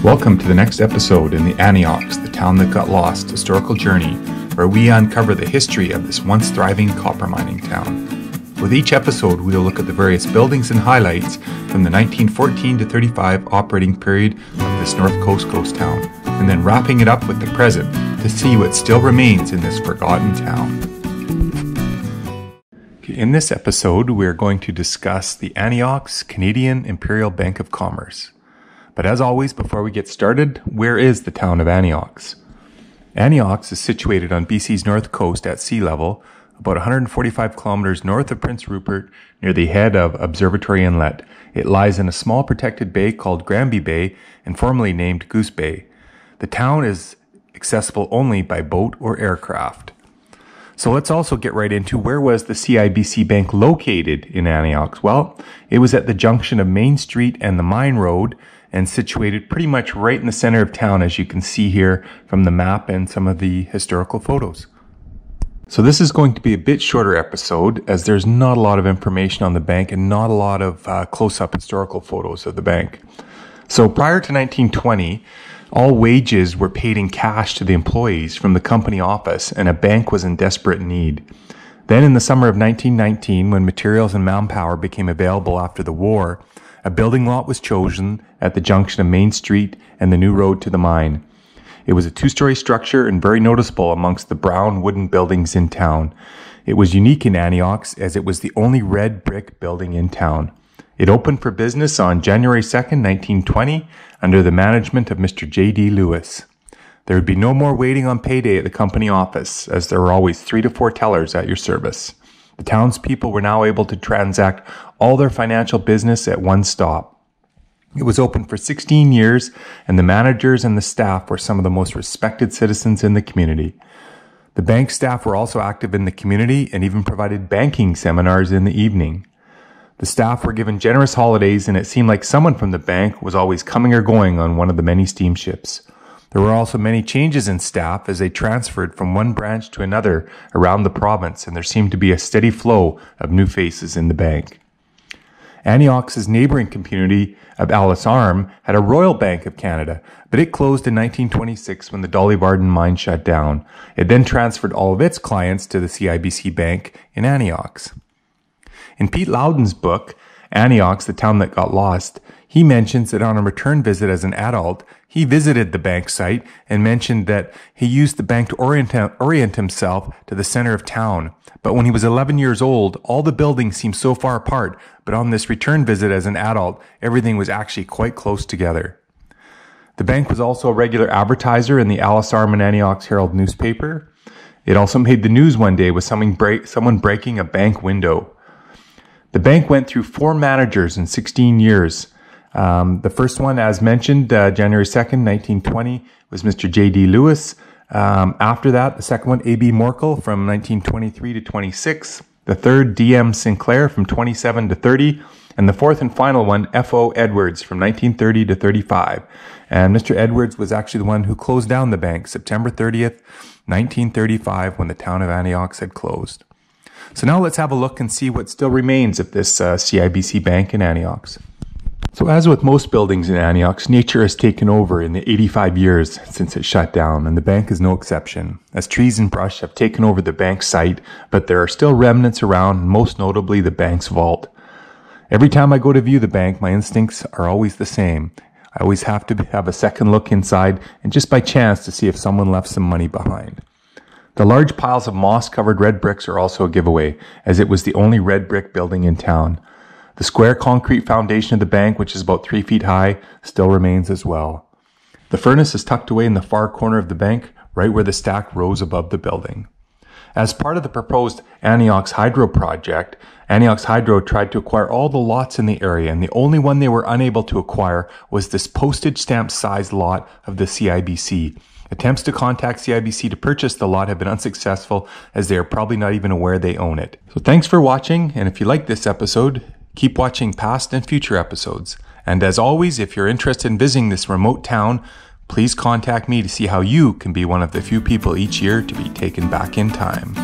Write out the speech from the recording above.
Welcome to the next episode in the Anyox, the town that got lost, historical journey, where we uncover the history of this once thriving copper mining town. With each episode, we will look at the various buildings and highlights from the 1914 to 35 operating period of this North Coast ghost town, and then wrapping it up with the present to see what still remains in this forgotten town. In this episode, we are going to discuss the Anyox Canadian Imperial Bank of Commerce. But as always, before we get started, where is the town of Anyox? Anyox is situated on BC's north coast at sea level, about 145 kilometers north of Prince Rupert, near the head of Observatory Inlet. It lies in a small protected bay called Granby Bay and formerly named Goose Bay. The town is accessible only by boat or aircraft. So let's also get right into where was the CIBC Bank located in Anyox? Well, it was at the junction of Main Street and the Mine Road, and situated pretty much right in the center of town, as you can see here from the map and some of the historical photos. So this is going to be a bit shorter episode, as there's not a lot of information on the bank and not a lot of close-up historical photos of the bank. So prior to 1920, all wages were paid in cash to the employees from the company office, and a bank was in desperate need. Then in the summer of 1919, when materials and manpower became available after the war, a building lot was chosen at the junction of Main Street and the new road to the mine. It was a two-story structure and very noticeable amongst the brown wooden buildings in town. It was unique in Anyox as it was the only red brick building in town. It opened for business on January 2nd, 1920, under the management of Mr. J.D. Lewis. There would be no more waiting on payday at the company office, as there were always 3 to 4 tellers at your service. The townspeople were now able to transact all their financial business at one stop. It was open for 16 years, and the managers and the staff were some of the most respected citizens in the community. The bank staff were also active in the community and even provided banking seminars in the evening. The staff were given generous holidays, and it seemed like someone from the bank was always coming or going on one of the many steamships. There were also many changes in staff as they transferred from one branch to another around the province, and there seemed to be a steady flow of new faces in the bank. Anyox's neighboring community of Alisarm had a Royal Bank of Canada, but it closed in 1926 when the Dolly Varden mine shut down. It then transferred all of its clients to the CIBC Bank in Anyox. In Pete Loudon's book, Anyox, the Town That Got Lost, he mentions that on a return visit as an adult, he visited the bank site and mentioned that he used the bank to orient himself to the center of town. But when he was 11 years old, all the buildings seemed so far apart, but on this return visit as an adult, everything was actually quite close together. The bank was also a regular advertiser in the Alisarm and Anyox Herald newspaper. It also made the news one day with someone breaking a bank window. The bank went through 4 managers in 16 years. The first one, as mentioned, January 2nd, 1920, was Mr. J.D. Lewis. After that, the second one, A.B. Morkel, from 1923 to 26. The third, D.M. Sinclair, from 27 to 30. And the fourth and final one, F.O. Edwards, from 1930 to 35. And Mr. Edwards was actually the one who closed down the bank, September 30th, 1935, when the town of Anyox had closed. So now let's have a look and see what still remains of this CIBC Bank in Anyox. So as with most buildings in Anyox, nature has taken over in the 85 years since it shut down, and the bank is no exception, as trees and brush have taken over the bank site, but there are still remnants around, most notably the bank's vault. Every time I go to view the bank, my instincts are always the same. I always have to have a second look inside, and just by chance to see if someone left some money behind. The large piles of moss-covered red bricks are also a giveaway, as it was the only red brick building in town. The square concrete foundation of the bank, which is about 3 feet high, still remains as well. The furnace is tucked away in the far corner of the bank, right where the stack rose above the building. As part of the proposed Anyox Hydro project, Anyox Hydro tried to acquire all the lots in the area, and the only one they were unable to acquire was this postage stamp sized lot of the CIBC. Attempts to contact CIBC to purchase the lot have been unsuccessful, as they are probably not even aware they own it. So thanks for watching, and if you like this episode, keep watching past and future episodes. And as always, if you're interested in visiting this remote town, please contact me to see how you can be one of the few people each year to be taken back in time.